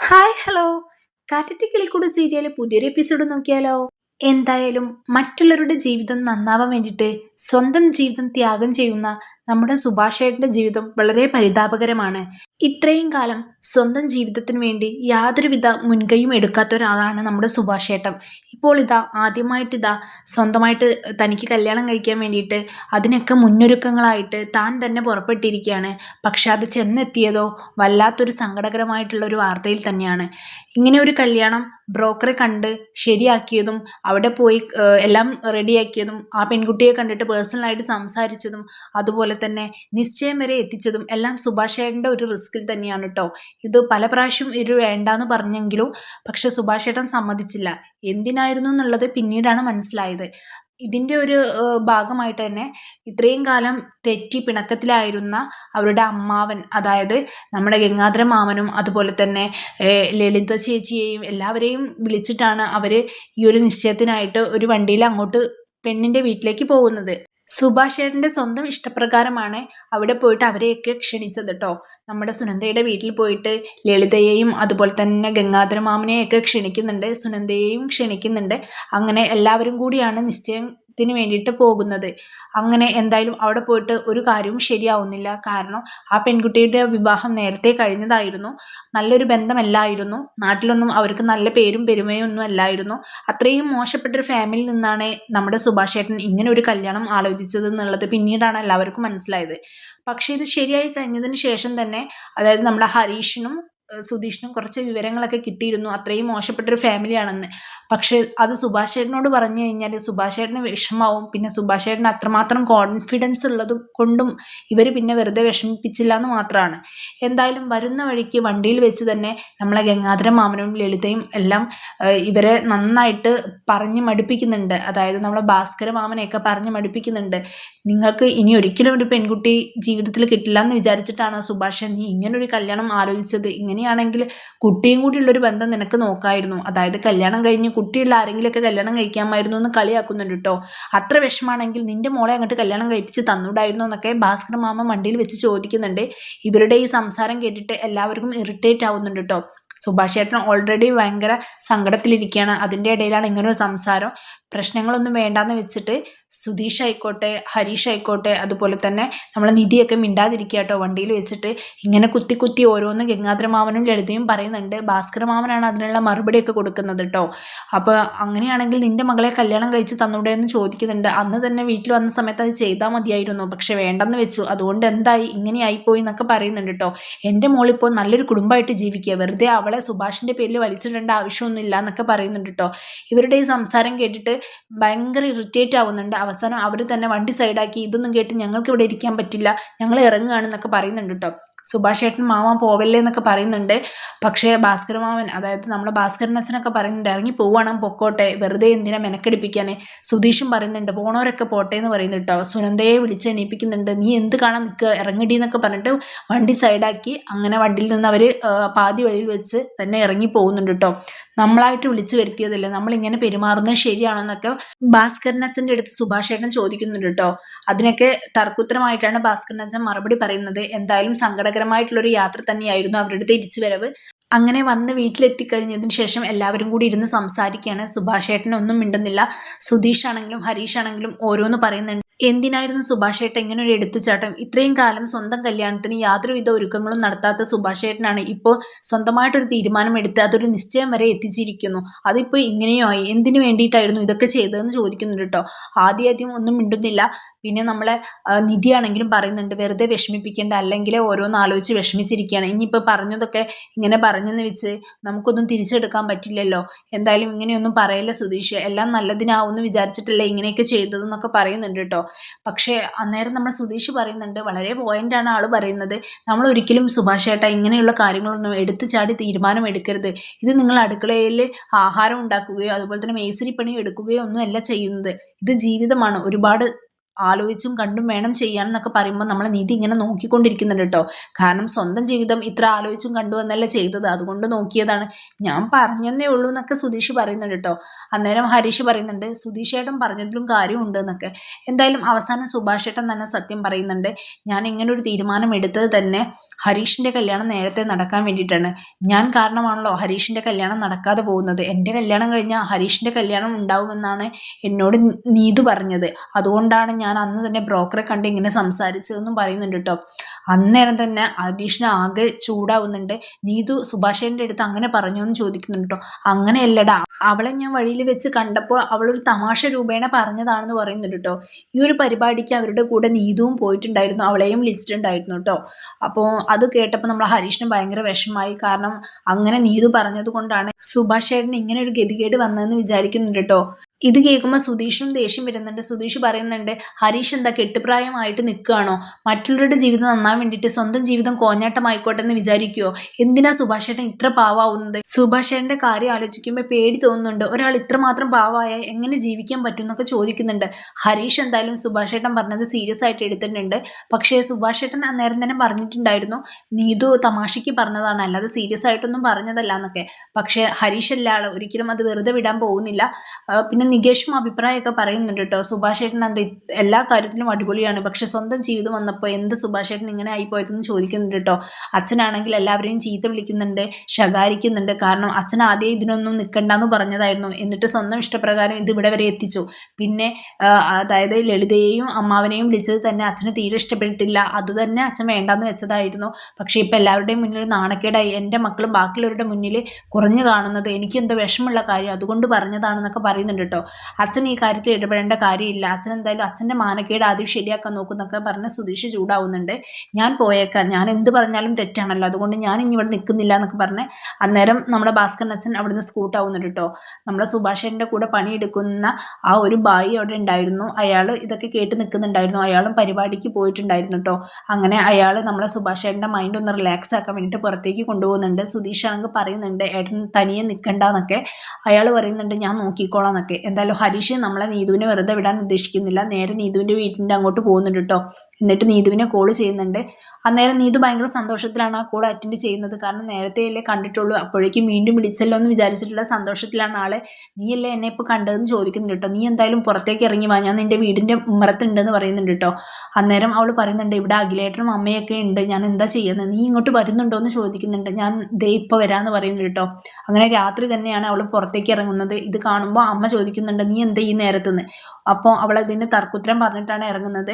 Hi hello. Kattathe Kilikkoodu serial പുതിയൊരു episode നോക്കിയാലോ? എന്തായാലും മറ്റുള്ളവരുടെ ജീവിതം നന്നാവാൻ വേണ്ടിയിട്ട് സ്വന്തം ജീവിതം ത്യാഗം ചെയ്യുന്ന നമ്മുടെ സുഭാഷ് ഏട്ടന്റെ ജീവിതം വളരെ പരിതാപകരമാണ്. ഇത്രയും കാലം സ്വന്തം ജീവിതത്തിന് വേണ്ടി യാതൊരുവിധ മുൻകൈയും എടുക്കാത്ത ഒരാളാണ് നമ്മുടെ സുഭാഷ് ഏട്ടൻ. ഇപ്പോൾ ഇതാ ആദ്യമായിട്ട് സ്വന്തമായിട്ട് തനിക്ക് കല്യാണം കഴിക്കാൻ വേണ്ടിയിട്ട് അതിനൊക്കെ മുന്നൊരുക്കങ്ങളായിട്ട് താൻ തന്നെ പുറപ്പെട്ടിരിക്കുകയാണ്. പക്ഷെ അത് ചെന്നെത്തിയതോ വല്ലാത്തൊരു സങ്കടകരമായിട്ടുള്ള ഒരു വാർത്തയിൽ തന്നെയാണ്. ഇങ്ങനെ ഒരു കല്യാണം ബ്രോക്കറെ കണ്ട് ശരിയാക്കിയതും അവിടെ പോയി എല്ലാം റെഡിയാക്കിയതും ആ പെൺകുട്ടിയെ കണ്ടിട്ട് പേഴ്സണലായിട്ട് സംസാരിച്ചതും അതുപോലെ തന്നെ നിശ്ചയം വരെ എത്തിച്ചതും എല്ലാം സുഭാഷ് ഏട്ടൻ്റെ ഒരു റിസ്കിൽ തന്നെയാണ് കേട്ടോ. ഇത് പല പ്രാവശ്യം ഇത് വേണ്ടാന്ന് പറഞ്ഞെങ്കിലും പക്ഷെ സുഭാഷ് ഏട്ടൻ സമ്മതിച്ചില്ല. എന്തിനായിരുന്നു എന്നുള്ളത് പിന്നീടാണ് മനസ്സിലായത്. ഇതിൻ്റെ ഒരു ഭാഗമായിട്ട് തന്നെ ഇത്രയും കാലം തെറ്റി പിണക്കത്തിലായിരുന്ന അവരുടെ അമ്മാവൻ, അതായത് നമ്മുടെ ഗംഗാധര മാമനും അതുപോലെ തന്നെ ലളിത ചേച്ചിയെയും എല്ലാവരെയും വിളിച്ചിട്ടാണ് അവർ ഈ ഒരു നിശ്ചയത്തിനായിട്ട് ഒരു വണ്ടിയിൽ അങ്ങോട്ട് പെണ്ണിൻ്റെ വീട്ടിലേക്ക് പോകുന്നത്. സുഭാഷ് ഏട്ടൻ്റെ സ്വന്തം ഇഷ്ടപ്രകാരമാണ് അവിടെ പോയിട്ട് അവരെയൊക്കെ ക്ഷണിച്ചത് കേട്ടോ. നമ്മുടെ സുനന്ദയുടെ വീട്ടിൽ പോയിട്ട് ലളിതയെയും അതുപോലെ തന്നെ ഗംഗാധര മാമനെയൊക്കെ ക്ഷണിക്കുന്നുണ്ട്, സുനന്ദയെയും ക്ഷണിക്കുന്നുണ്ട്. അങ്ങനെ എല്ലാവരും കൂടിയാണ് നിശ്ചയത്തിന് വേണ്ടിയിട്ട് പോകുന്നത്. അങ്ങനെ എന്തായാലും അവിടെ പോയിട്ട് ഒരു കാര്യവും ശരിയാവുന്നില്ല. കാരണം ആ പെൺകുട്ടിയുടെ വിവാഹം നേരത്തെ കഴിഞ്ഞതായിരുന്നു. നല്ലൊരു ബന്ധമല്ലായിരുന്നു. നാട്ടിലൊന്നും അവർക്ക് നല്ല പേരും പെരുമയും ഒന്നും അല്ലായിരുന്നു. അത്രയും മോശപ്പെട്ടൊരു ഫാമിലിയിൽ നിന്നാണ് നമ്മുടെ സുഭാഷ് ഏട്ടൻ ഇങ്ങനെ ഒരു കല്യാണം ആലോചിച്ചത് എന്നുള്ളത് പിന്നീടാണ് എല്ലാവർക്കും മനസ്സിലായത്. പക്ഷേ ഇത് ശരിയായി കഴിഞ്ഞതിന് ശേഷം തന്നെ, അതായത് നമ്മുടെ ഹരീഷിനും സുധീഷിനും കുറച്ച് വിവരങ്ങളൊക്കെ കിട്ടിയിരുന്നു അത്രയും മോശപ്പെട്ടൊരു ഫാമിലിയാണെന്ന്. പക്ഷേ അത് സുഭാഷ് ഏട്ടനോട് പറഞ്ഞു കഴിഞ്ഞാൽ സുഭാഷ് ഏട്ടന് വിഷമാവും. പിന്നെ സുഭാഷ് ഏട്ടന് അത്രമാത്രം കോൺഫിഡൻസ് ഉള്ളത് കൊണ്ടും ഇവർ പിന്നെ വെറുതെ വിഷമിപ്പിച്ചില്ല എന്ന് മാത്രമാണ്. എന്തായാലും വരുന്ന വഴിക്ക് വണ്ടിയിൽ വെച്ച് തന്നെ നമ്മളെ ഗംഗാധര മാമനും ലളിതയും എല്ലാം ഇവരെ നന്നായിട്ട് പറഞ്ഞ് മടുപ്പിക്കുന്നുണ്ട്. അതായത് നമ്മളെ ഭാസ്കര മാമനെയൊക്കെ പറഞ്ഞ് മടുപ്പിക്കുന്നുണ്ട്. നിങ്ങൾക്ക് ഇനി ഒരിക്കലും ഒരു പെൺകുട്ടി ജീവിതത്തിൽ കിട്ടില്ല എന്ന് വിചാരിച്ചിട്ടാണോ സുഭാഷ് നീ ഇങ്ങനൊരു കല്യാണം ആലോചിച്ചത്? ഇങ്ങനെയാണെങ്കിൽ കുട്ടിയും കൂടിയുള്ളൊരു ബന്ധം നിനക്ക് നോക്കായിരുന്നു. അതായത് കല്യാണം കഴിഞ്ഞ് കുട്ടിയുള്ള ആരെങ്കിലുമൊക്കെ കല്യാണം കഴിക്കാമായിരുന്നു എന്ന് കളിയാക്കുന്നുണ്ട് കേട്ടോ. അത്ര വിഷമാണെങ്കിൽ നിന്റെ മോളെ അങ്ങോട്ട് കല്യാണം കഴിപ്പിച്ച് തന്നൂടായിരുന്നു എന്നൊക്കെ ഭാസ്കർ മാമ വണ്ടിയിൽ വെച്ച് ചോദിക്കുന്നുണ്ട്. ഇവരുടെ ഈ സംസാരം കേട്ടിട്ട് എല്ലാവർക്കും ഇറിറ്റേറ്റ് ആവുന്നുണ്ട് കേട്ടോ. സുഭാഷ് ഏട്ടൻ ഓൾറെഡി ഭയങ്കര സങ്കടത്തിലിരിക്കുകയാണ്. അതിൻ്റെ ഇടയിലാണ് ഇങ്ങനൊരു സംസാരം. പ്രശ്നങ്ങളൊന്നും വേണ്ടാന്ന് വെച്ചിട്ട് സുധീഷ് ആയിക്കോട്ടെ ഹരീഷ് ആയിക്കോട്ടെ അതുപോലെ തന്നെ നമ്മളെ നിധിയൊക്കെ മിണ്ടാതിരിക്കുക കേട്ടോ. വണ്ടിയിൽ വെച്ചിട്ട് ഇങ്ങനെ കുത്തി കുത്തി ഓരോന്ന് ഗംഗാധര മാമനും ലളിതയും പറയുന്നുണ്ട്. ഭാസ്കര മാമനാണ് അതിനുള്ള മറുപടിയൊക്കെ കൊടുക്കുന്നത് കേട്ടോ. അപ്പോൾ അങ്ങനെയാണെങ്കിൽ നിന്റെ മകളെ കല്യാണം കഴിച്ച് തന്നൂടെ എന്ന് ചോദിക്കുന്നുണ്ട്. അന്ന് തന്നെ വീട്ടിൽ വന്ന സമയത്ത് അത് ചെയ്താൽ മതിയായിരുന്നു, പക്ഷെ വേണ്ടെന്ന് വെച്ചു, അതുകൊണ്ട് എന്തായി ഇങ്ങനെയായിപ്പോയി എന്നൊക്കെ പറയുന്നുണ്ട് കേട്ടോ. എൻ്റെ മോളിപ്പോൾ നല്ലൊരു കുടുംബമായിട്ട് ജീവിക്കുക, വെറുതെ അവളെ സുഭാഷിൻ്റെ പേരിൽ വലിച്ചിടേണ്ട ആവശ്യമൊന്നുമില്ല എന്നൊക്കെ പറയുന്നുണ്ട് കേട്ടോ. ഇവരുടെ ഈ സംസാരം കേട്ടിട്ട് ഭയങ്കര ഇറിറ്റേറ്റ് ആവുന്നുണ്ട്. അവസാനം അവർ തന്നെ വണ്ടി സൈഡാക്കി ഇതൊന്നും കേട്ട് ഞങ്ങൾക്ക് ഇവിടെ ഇരിക്കാൻ പറ്റില്ല, ഞങ്ങൾ ഇറങ്ങുകയാണെന്നൊക്കെ പറയുന്നുണ്ട് കേട്ടോ. സുഭാഷ് ഏട്ടൻ മാമ പോവല്ലേ എന്നൊക്കെ പറയുന്നുണ്ട്. പക്ഷേ ഭാസ്കര മാമൻ, അതായത് നമ്മുടെ ഭാസ്കരൻ അച്ഛനൊക്കെ പറയുന്നുണ്ട് ഇറങ്ങി പോവാണം, പൊക്കോട്ടെ, വെറുതെ എന്തിനാ മെനക്കെടുപ്പിക്കാൻ. സുധീഷും പറയുന്നുണ്ട് പോണവരൊക്കെ പോട്ടെ എന്ന് പറയുന്നുണ്ട് കേട്ടോ. സുനന്ദയെ വിളിച്ച് എണീപ്പിക്കുന്നുണ്ട്. നീ എന്ത് കാണാൻ നിൽക്കുക, ഇറങ്ങടി എന്നൊക്കെ പറഞ്ഞിട്ട് വണ്ടി സൈഡാക്കി അങ്ങനെ വണ്ടിയിൽ നിന്ന് അവർ പാതി വഴിയിൽ വെച്ച് തന്നെ ഇറങ്ങി പോകുന്നുണ്ട് കേട്ടോ. നമ്മളായിട്ട് വിളിച്ചു വരുത്തിയതല്ലേ, നമ്മളിങ്ങനെ പെരുമാറുന്നത് ശരിയാണോ എന്നൊക്കെ ഭാസ്കരൻ അച്ഛൻ്റെ അടുത്ത് സുഭാഷ് ഏട്ടൻ ചോദിക്കുന്നുണ്ട് കേട്ടോ. അതിനൊക്കെ തർക്കുത്തരമായിട്ടാണ് ഭാസ്കരൻ അച്ഛൻ മറുപടി പറയുന്നത്. എന്തായാലും സങ്കടകരമായിട്ടുള്ളൊരു യാത്ര തന്നെയായിരുന്നു അവരുടെ തിരിച്ചു വരവ്. അങ്ങനെ വന്ന് വീട്ടിലെത്തിക്കഴിഞ്ഞതിന് ശേഷം എല്ലാവരും കൂടി ഇരുന്ന് സംസാരിക്കുകയാണ്. സുഭാഷ് ഏട്ടൻ ഒന്നും മിണ്ടുന്നില്ല. സുധീഷ് ആണെങ്കിലും ഹരീഷ് ആണെങ്കിലും ഓരോന്ന് പറയുന്നുണ്ട്. എന്തിനായിരുന്നു സുഭാഷ് ഏട്ടൻ ഇങ്ങനെ ഒരു എടുത്തുചാട്ടം? ഇത്രയും കാലം സ്വന്തം കല്യാണത്തിന് യാതൊരുവിധ ഒരുക്കങ്ങളും നടത്താത്ത സുഭാഷ് ഏട്ടനാണ് ഇപ്പോൾ സ്വന്തമായിട്ടൊരു തീരുമാനം എടുത്ത് അതൊരു നിശ്ചയം വരെ എത്തിച്ചിരിക്കുന്നു. അതിപ്പോൾ ഇങ്ങനെയോ ആയി, എന്തിനു വേണ്ടിയിട്ടായിരുന്നു ഇതൊക്കെ ചെയ്തതെന്ന് ചോദിക്കുന്നുണ്ട് കേട്ടോ. ആദ്യം ഒന്നും മിണ്ടുന്നില്ല. പിന്നെ നമ്മളെ നിധിയാണെങ്കിലും പറയുന്നുണ്ട് വെറുതെ വിഷമിപ്പിക്കേണ്ട, അല്ലെങ്കിൽ ഓരോന്ന് ആലോചിച്ച് വിഷമിച്ചിരിക്കുകയാണ്. ഇനിയിപ്പോൾ പറഞ്ഞതൊക്കെ ഇങ്ങനെ പറഞ്ഞെന്ന് വെച്ച് നമുക്കൊന്നും തിരിച്ചെടുക്കാൻ പറ്റില്ലല്ലോ. എന്തായാലും ഇങ്ങനെയൊന്നും പറയല്ല സുധീഷ്, എല്ലാം നല്ലതിനാവുമെന്ന് വിചാരിച്ചിട്ടല്ലേ ഇങ്ങനെയൊക്കെ ചെയ്തതെന്നൊക്കെ പറയുന്നുണ്ട് കേട്ടോ. പക്ഷേ അന്നേരം നമ്മുടെ സുധീഷ് പറയുന്നുണ്ട്, വളരെ പോയിന്റാണ് ആൾ പറയുന്നത്, നമ്മൾ ഒരിക്കലും സുഭാഷ് ഏട്ടാ ഇങ്ങനെയുള്ള കാര്യങ്ങളൊന്നും എടുത്തു ചാടി തീരുമാനം എടുക്കരുത്. ഇത് നിങ്ങൾ അടുക്കളയിൽ ആഹാരം ഉണ്ടാക്കുകയോ അതുപോലെ തന്നെ മേസ്തിരി പണി എടുക്കുകയോ ഒന്നും അല്ല ചെയ്യുന്നത്. ഇത് ജീവിതമാണ്. ഒരുപാട് ആലോചിച്ചും കണ്ടും വേണം ചെയ്യാൻ എന്നൊക്കെ പറയുമ്പോൾ നമ്മളെ നീതി ഇങ്ങനെ നോക്കിക്കൊണ്ടിരിക്കുന്നുണ്ട് കേട്ടോ. കാരണം സ്വന്തം ജീവിതം ഇത്ര ആലോചിച്ചും കണ്ടു എന്നല്ല ചെയ്തത്, അതുകൊണ്ട് നോക്കിയതാണ്. ഞാൻ പറഞ്ഞെന്നേ ഉള്ളൂ എന്നൊക്കെ സുധീഷ് പറയുന്നുണ്ട് കേട്ടോ. അന്നേരം ഹരീഷ് പറയുന്നുണ്ട് സുധീഷ് ഏട്ടൻ പറഞ്ഞതിലും കാര്യമുണ്ട് എന്നൊക്കെ. എന്തായാലും അവസാനം സുഭാഷ് ഏട്ടൻ തന്നെ സത്യം പറയുന്നുണ്ട്. ഞാൻ ഇങ്ങനെ ഒരു തീരുമാനം എടുത്തത് തന്നെ ഹരീഷിന്റെ കല്യാണം നേരത്തെ നടക്കാൻ വേണ്ടിയിട്ടാണ്. ഞാൻ കാരണമാണല്ലോ ഹരീഷിന്റെ കല്യാണം നടക്കാതെ പോകുന്നത്. എൻ്റെ കല്യാണം കഴിഞ്ഞാൽ ഹരീഷിന്റെ കല്യാണം ഉണ്ടാവുമെന്നാണ് എന്നോട് നീതു പറഞ്ഞത്. അതുകൊണ്ടാണ് ഞാൻ അന്ന് തന്നെ ബ്രോക്കറെ കണ്ട് ഇങ്ങനെ സംസാരിച്ചതെന്നും പറയുന്നുണ്ട് കേട്ടോ. അന്നേരം തന്നെ ഹരീഷിന് ആകെ ചൂടാവുന്നുണ്ട്. നീതു സുഭാഷേന്റെ അടുത്ത് അങ്ങനെ പറഞ്ഞു എന്ന് ചോദിക്കുന്നുണ്ട് കേട്ടോ. അങ്ങനെയല്ലടാ, അവളെ ഞാൻ വഴിയിൽ വെച്ച് കണ്ടപ്പോൾ അവളൊരു തമാശ രൂപേണ പറഞ്ഞതാണെന്ന് പറയുന്നുണ്ട് കേട്ടോ. ഈ ഒരു പരിപാടിക്ക് അവരുടെ കൂടെ നീതുവും പോയിട്ടുണ്ടായിരുന്നു, അവളെയും വിളിച്ചിട്ടുണ്ടായിരുന്നു കേട്ടോ. അപ്പോൾ അത് കേട്ടപ്പോൾ നമ്മൾ ഹരീഷിന് ഭയങ്കര വിഷമായി. കാരണം അങ്ങനെ നീതു പറഞ്ഞത് കൊണ്ടാണ് സുഭാഷ് ചേട്ടന് ഇങ്ങനെ ഒരു ഗതികേട് വന്നതെന്ന് വിചാരിക്കുന്നുണ്ട് കേട്ടോ. ഇത് കേൾക്കുമ്പോൾ സുധീഷിനും ദേഷ്യം വരുന്നുണ്ട്. സുധീഷ് പറയുന്നുണ്ട് ഹരീഷ് എന്താ കെട്ടുപ്രായമായിട്ട് നിൽക്കുകയാണോ? മറ്റുള്ളവരുടെ ജീവിതം നന്നാൻ വേണ്ടിയിട്ട് സ്വന്തം ജീവിതം കോഞ്ഞാട്ടമായിക്കോട്ടെ എന്ന് വിചാരിക്കുവോ? എന്തിനാ സുഭാഷ് ചേട്ടൻ ഇത്ര പാവാവുന്നത്? സുഭാഷ് ചേട്ടന്റെ കാര്യം ആലോചിക്കുമ്പോൾ പേടി തോന്നുന്നുണ്ട്. ഒരാൾ ഇത്രമാത്രം പാവായാൽ എങ്ങനെ ജീവിക്കാൻ പറ്റും എന്നൊക്കെ ചോദിക്കുന്നുണ്ട്. ഹരീഷ് എന്തായാലും സുഭാഷ് ചേട്ടൻ പറഞ്ഞത് സീരിയസ് ആയിട്ട് എടുത്തിട്ടുണ്ട്. പക്ഷേ സുഭാഷ് ചേട്ടൻ അന്നേരം തന്നെ പറഞ്ഞിട്ടുണ്ടായിരുന്നു നീതു തമാശയ്ക്ക് പറഞ്ഞതാണ്, അല്ലാതെ സീരിയസ് ആയിട്ടൊന്നും പറഞ്ഞതല്ല എന്നൊക്കെ. പക്ഷേ ഹരീഷ് അല്ല ആള്, ഒരിക്കലും അത് വെറുതെ വിടാൻ പോകുന്നില്ല. പിന്നെ നികേഷും അഭിപ്രായമൊക്കെ പറയുന്നുണ്ട് കേട്ടോ. സുഭാഷ് ചേട്ടൻ എന്താ എല്ലാ കാര്യത്തിലും അടിപൊളിയാണ്, പക്ഷെ സ്വന്തം ജീവിതം വന്നപ്പോൾ എന്ത് സുഭാഷ് ചേട്ടൻ ഇങ്ങനെ ആയിപ്പോയതെന്ന് ചോദിക്കുന്നുണ്ട് കേട്ടോ. അച്ഛനാണെങ്കിൽ എല്ലാവരെയും ചീത്ത വിളിക്കുന്നുണ്ട്, ശകാരിക്കുന്നുണ്ട്. കാരണം അച്ഛൻ ആദ്യം ഇതിനൊന്നും നിൽക്കണ്ടെന്ന് പറഞ്ഞതായിരുന്നു, എന്നിട്ട് സ്വന്തം ഇഷ്ടപ്രകാരം ഇത് ഇവിടെ വരെ എത്തിച്ചു. പിന്നെ അതായത് ലളിതയെയും അമ്മാവനെയും വിളിച്ചത് തന്നെ അച്ഛന് തീരെ ഇഷ്ടപ്പെട്ടില്ല, അതുതന്നെ അച്ഛൻ വേണ്ടാന്ന് വെച്ചതായിരുന്നു. പക്ഷേ ഇപ്പം എല്ലാവരുടെയും മുന്നിൽ നാണക്കേടായി, എൻ്റെ മക്കളും ബാക്കിയുള്ളവരുടെ മുന്നിൽ കുറഞ്ഞു കാണുന്നത് എനിക്കെന്തോ വിഷമമുള്ള കാര്യം, അതുകൊണ്ട് പറഞ്ഞതാണെന്നൊക്കെ പറയുന്നുണ്ട് കേട്ടോ. അച്ഛൻ ഈ കാര്യത്തിൽ ഇടപെടേണ്ട കാര്യമില്ല, അച്ഛൻ എന്തായാലും അച്ഛൻ്റെ മാനക്കേട് ആദ്യം ശരിയാക്കാൻ നോക്കുന്നൊക്കെ പറഞ്ഞ് സുധീഷ് ചൂടാവുന്നുണ്ട്. ഞാൻ പോയേക്കാം, ഞാൻ എന്ത് പറഞ്ഞാലും തെറ്റാണല്ലോ, അതുകൊണ്ട് ഞാൻ ഇനി ഇവിടെ നിൽക്കുന്നില്ല എന്നൊക്കെ പറഞ്ഞ് അന്നേരം നമ്മുടെ ഭാസ്കരൻ അച്ഛൻ അവിടുന്ന് സ്കൂട്ടാവുന്നുണ്ട് കേട്ടോ. നമ്മുടെ സുഭാഷേൻ്റെ കൂടെ പണിയെടുക്കുന്ന ആ ഒരു ബായി അവിടെ ഉണ്ടായിരുന്നു, അയാൾ ഇതൊക്കെ കേട്ട് നിൽക്കുന്നുണ്ടായിരുന്നു. അയാളും പരിപാടിക്ക് പോയിട്ടുണ്ടായിരുന്നു കേട്ടോ. അങ്ങനെ അയാൾ നമ്മളെ സുഭാഷേൻ്റെ മൈൻഡ് ഒന്ന് റിലാക്സ് ആക്കാൻ വേണ്ടിയിട്ട് പുറത്തേക്ക് കൊണ്ടുപോകുന്നുണ്ട്. സുധീഷ് ആണെങ്കിൽ പറയുന്നുണ്ട് ഏട്ടൻ തനിയെ നിൽക്കണ്ടെന്നൊക്കെ. അയാൾ പറയുന്നുണ്ട് ഞാൻ നോക്കിക്കോളാം എന്നൊക്കെ. എന്തായാലും ഹരീഷ് നമ്മളെ നീതുവിനെ വെറുതെ വിടാൻ ഉദ്ദേശിക്കുന്നില്ല, നേരെ നീതുവിൻ്റെ വീട്ടിൻ്റെ അങ്ങോട്ട് പോകുന്നുണ്ട് കേട്ടോ. എന്നിട്ട് നീതുവിനെ കോൾ ചെയ്യുന്നുണ്ട്. അന്നേരം നീതു ഭയങ്കര സന്തോഷത്തിലാണ് ആ കോൾ അറ്റൻഡ് ചെയ്യുന്നത്. കാരണം നേരത്തെയല്ലേ കണ്ടിട്ടുള്ളൂ, അപ്പോഴേക്കും വീണ്ടും വിളിച്ചല്ലോ എന്ന് വിചാരിച്ചിട്ടുള്ള സന്തോഷത്തിലാണ് ആളെ. നീയല്ലേ എന്നെ ഇപ്പോൾ കണ്ടതെന്ന് ചോദിക്കുന്നുണ്ട് കേട്ടോ. നീ എന്തായാലും പുറത്തേക്ക് ഇറങ്ങി വാ, ഞാൻ നിൻ്റെ വീടിൻ്റെ ഉമ്മറത്തുണ്ടെന്ന് പറയുന്നുണ്ട് കേട്ടോ. അന്നേരം അവൾ പറയുന്നുണ്ട് ഇവിടെ അഖിലേട്ടനും അമ്മയൊക്കെ ഉണ്ട്, ഞാൻ എന്താ ചെയ്യുന്നത്, നീ ഇങ്ങോട്ട് വരുന്നുണ്ടോ എന്ന് ചോദിക്കുന്നുണ്ട്. ഞാൻ ദേ ഇപ്പോൾ വരാമെന്ന് പറയുന്നുണ്ട് കേട്ടോ. അങ്ങനെ രാത്രി തന്നെയാണ് അവൾ പുറത്തേക്ക് ഇറങ്ങുന്നത്. ഇത് കാണുമ്പോൾ അമ്മ ചോദിക്കുന്നുണ്ട് നീ എന്താ ഈ നേരത്തുനിന്ന്. അപ്പോൾ അവൾ അതിന് തർക്കുത്തരം പറഞ്ഞിട്ടാണ് ഇറങ്ങുന്നത്.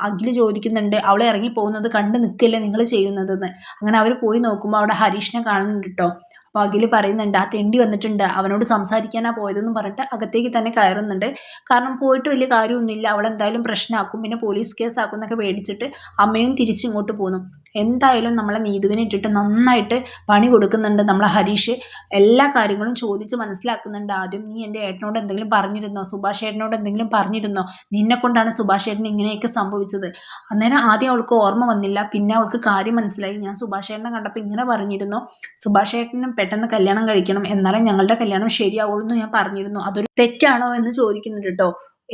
അഖില് ചോദിക്കുന്നുണ്ട് അവൾ ഇറങ്ങി പോകുന്നത് കണ്ട് നിൽക്കില്ലേ നിങ്ങൾ ചെയ്യുന്നതെന്ന്. അങ്ങനെ അവർ പോയി നോക്കുമ്പോൾ അവിടെ ഹരീഷിനെ കാണുന്നുണ്ട് കേട്ടോ. അപ്പോൾ അഖില് പറയുന്നുണ്ട് ആ തെണ്ടി വന്നിട്ടുണ്ട്, അവനോട് സംസാരിക്കാനാ പോയതെന്ന് പറഞ്ഞിട്ട് അകത്തേക്ക് തന്നെ കയറുന്നുണ്ട്. കാരണം പോയിട്ട് വലിയ കാര്യമൊന്നുമില്ല, അവളെന്തായാലും പ്രശ്നമാക്കും, പിന്നെ പോലീസ് കേസാക്കും എന്നൊക്കെ പേടിച്ചിട്ട് അമ്മയും തിരിച്ചിങ്ങോട്ട് പോന്നു. എന്തായാലും നമ്മളെ നീതുവിനെ ഇട്ടിട്ട് നന്നായിട്ട് പണി കൊടുക്കുന്നുണ്ട് നമ്മളെ ഹരീഷ്. എല്ലാ കാര്യങ്ങളും ചോദിച്ച് മനസ്സിലാക്കുന്നുണ്ട്. ആദ്യം നീ എൻ്റെ ഏട്ടനോട് എന്തെങ്കിലും പറഞ്ഞിരുന്നോ, സുഭാഷ് ഏട്ടനോട് എന്തെങ്കിലും പറഞ്ഞിരുന്നോ, നിന്നെ കൊണ്ടാണ് സുഭാഷ് ഏട്ടന് ഇങ്ങനെയൊക്കെ സംഭവിച്ചത്. അന്നേരം ആദ്യം അവൾക്ക് ഓർമ്മ വന്നില്ല, പിന്നെ അവൾക്ക് കാര്യം മനസ്സിലായി. ഞാൻ സുഭാഷ് ഏട്ടനെ കണ്ടപ്പോൾ ഇങ്ങനെ പറഞ്ഞിരുന്നു, സുഭാഷ് ഏട്ടനും പെട്ടെന്ന് കല്യാണം കഴിക്കണം, എന്നാലേ ഞങ്ങളുടെ കല്യാണം ശരിയാവുള്ളൂ എന്ന് ഞാൻ പറഞ്ഞിരുന്നു, അതൊരു തെറ്റാണോ എന്ന് ചോദിക്കുന്നുണ്ട് കേട്ടോ.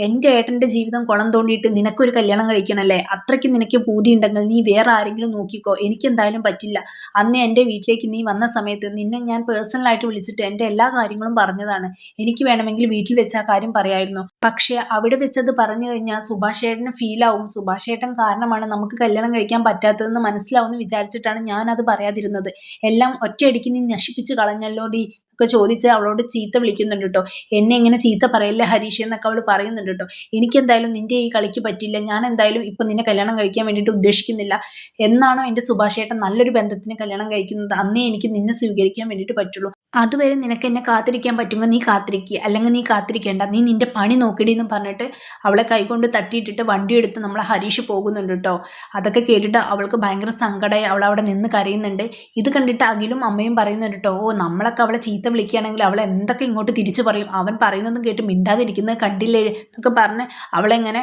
എൻ്റെ ഏട്ടൻ്റെ ജീവിതം കുളം തോണ്ടിയിട്ട് നിനക്കൊരു കല്യാണം കഴിക്കണല്ലേ, അത്രയ്ക്ക് നിനക്ക് പൂതി ഉണ്ടെങ്കിൽ നീ വേറെ ആരെങ്കിലും നോക്കിക്കോ, എനിക്കെന്തായാലും പറ്റില്ല. അന്ന് എൻ്റെ വീട്ടിലേക്ക് നീ വന്ന സമയത്ത് നിന്നെ ഞാൻ പേഴ്സണലായിട്ട് വിളിച്ചിട്ട് എൻ്റെ എല്ലാ കാര്യങ്ങളും പറഞ്ഞതാണ്. എനിക്ക് വേണമെങ്കിൽ വീട്ടിൽ വെച്ച് ആ കാര്യം പറയായിരുന്നു, പക്ഷേ അവിടെ വെച്ചത് പറഞ്ഞു കഴിഞ്ഞാൽ സുഭാഷ് ഏട്ടന് ഫീലാവും, സുഭാഷ് ഏട്ടൻ കാരണമാണ് നമുക്ക് കല്യാണം കഴിക്കാൻ പറ്റാത്തതെന്ന് മനസ്സിലാവും എന്ന് വിചാരിച്ചിട്ടാണ് ഞാനത് പറയാതിരുന്നത്. എല്ലാം ഒറ്റയടിക്ക് നീ നശിപ്പിച്ച് കളഞ്ഞല്ലോ ഡി ഒക്കെ ചോദിച്ച് അവളോട് ചീത്ത വിളിക്കുന്നുണ്ട് കേട്ടോ. എന്നെ ഇങ്ങനെ ചീത്ത പറയല്ലേ ഹരീഷ് എന്നൊക്കെ അവൾ പറയുന്നുണ്ട് കേട്ടോ. എനിക്കെന്തായാലും നിൻ്റെ ഈ കളിക്ക് പറ്റില്ല, ഞാൻ എന്തായാലും ഇപ്പം നിന്നെ കല്യാണം കഴിക്കാൻ വേണ്ടിയിട്ട് ഉദ്ദേശിക്കുന്നില്ല. എന്നാണോ എൻ്റെ സുഭാഷ് ഏട്ടൻ നല്ലൊരു ബന്ധത്തിന് കല്യാണം കഴിക്കുന്നത് അന്നേ എനിക്ക് നിന്നെ സ്വീകരിക്കാൻ വേണ്ടിയിട്ട് പറ്റുള്ളൂ. അതുവരെ നിനക്ക് എന്നെ കാത്തിരിക്കാൻ പറ്റുമെങ്കിൽ നീ കാത്തിരിക്കുക, അല്ലെങ്കിൽ നീ കാത്തിരിക്കേണ്ട, നീ നിൻ്റെ പണി നോക്കിടി എന്ന് പറഞ്ഞിട്ട് അവളെ കൈകൊണ്ട് തട്ടിയിട്ടിട്ട് വണ്ടിയെടുത്ത് നമ്മളെ ഹരീഷ് പോകുന്നുണ്ട് കേട്ടോ. അതൊക്കെ കേട്ടിട്ട് അവൾക്ക് ഭയങ്കര സങ്കടമായി, അവൾ അവിടെ നിന്ന് കരയുന്നുണ്ട്. ഇത് കണ്ടിട്ട് അഖിലും അമ്മയും പറയുന്നുണ്ട് കേട്ടോ, ഓ നമ്മളൊക്കെ അവളെ ചീത്ത വിളിക്കുകയാണെങ്കിൽ അവൾ എന്തൊക്കെ ഇങ്ങോട്ട് തിരിച്ചു പറയും, അവൻ പറയുന്നതും കേട്ട് മിണ്ടാതിരിക്കുന്നത് കണ്ടില്ലേ എന്നൊക്കെ പറഞ്ഞ് അവളെങ്ങനെ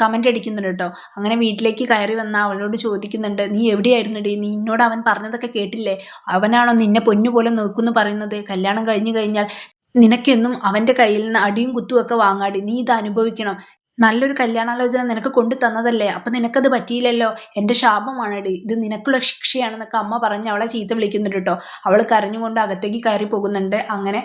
കമൻ്റ് അടിക്കുന്നുണ്ട് കേട്ടോ. അങ്ങനെ വീട്ടിലേക്ക് കയറി വന്ന അവളോട് ചോദിക്കുന്നുണ്ട് നീ എവിടെയായിരുന്നുടി, നീ എന്നോട് അവൻ പറഞ്ഞതൊക്കെ കേട്ടില്ലേ, അവനാണോ നിന്നെ പൊന്നുപോലെ നോക്കുമെന്ന് പറയുന്നത്, കല്യാണം കഴിഞ്ഞു കഴിഞ്ഞാൽ നിനക്കെന്നും അവൻ്റെ കയ്യിൽ നിന്ന് അടിയും കുത്തുമൊക്കെ വാങ്ങാടി, നീ ഇത് അനുഭവിക്കണം, നല്ലൊരു കല്യാണാലോചന നിനക്ക് കൊണ്ടു തന്നതല്ലേ, അപ്പൊ നിനക്കത് പറ്റിയില്ലല്ലോ, എന്റെ ശാപമാണെടി, ഇത് നിനക്കുള്ള ശിക്ഷയാണെന്നൊക്കെ അമ്മ പറഞ്ഞ് അവളെ ചീത്ത വിളിക്കുന്നുണ്ട് കേട്ടോ. അവൾ കരഞ്ഞുകൊണ്ട് അകത്തേക്ക് കയറി പോകുന്നുണ്ട്. അങ്ങനെ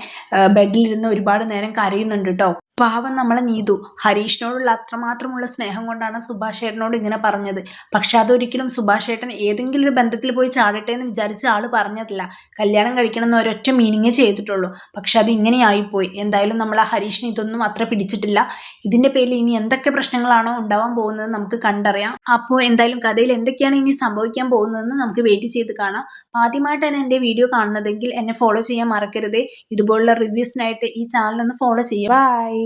ബെഡിലിരുന്ന് ഒരുപാട് നേരം കരയുന്നുണ്ട് കേട്ടോ. പാവം നമ്മളെ നീതു ഹരീഷിനോടുള്ള അത്രമാത്രമുള്ള സ്നേഹം കൊണ്ടാണ് സുഭാഷ് ഏട്ടനോട് ഇങ്ങനെ പറഞ്ഞത്. പക്ഷെ അതൊരിക്കലും സുഭാഷ് ഏട്ടൻ ഏതെങ്കിലും ഒരു ബന്ധത്തിൽ പോയി ചാടട്ടെ എന്ന് വിചാരിച്ച ആള് പറഞ്ഞതല്ല. കല്യാണം കഴിക്കണം എന്ന് ഒരൊറ്റ മീനിങ്ങേ ചെയ്തിട്ടുള്ളൂ. പക്ഷെ അത് ഇങ്ങനെ ആയിപ്പോയി. എന്തായാലും നമ്മൾ ആ ഹരീഷിന് ഇതൊന്നും അത്ര പിടിച്ചിട്ടില്ല. ഇതിന്റെ പേരിൽ ഇനി എന്തൊക്കെ പ്രശ്നങ്ങളാണോ ഉണ്ടാവാൻ പോകുന്നത് നമുക്ക് കണ്ടറിയാം. അപ്പോൾ എന്തായാലും കഥയിൽ എന്തൊക്കെയാണ് ഇനി സംഭവിക്കാൻ പോകുന്നതെന്ന് നമുക്ക് വെയിറ്റ് ചെയ്ത് കാണാം. ആദ്യമായിട്ടാണ് എൻ്റെ വീഡിയോ കാണുന്നതെങ്കിൽ എന്നെ ഫോളോ ചെയ്യാൻ മറക്കരുതേ. ഇതുപോലുള്ള റിവ്യൂസിനായിട്ട് ഈ ചാനൽ ഒന്ന് ഫോളോ ചെയ്യുക. ബൈ.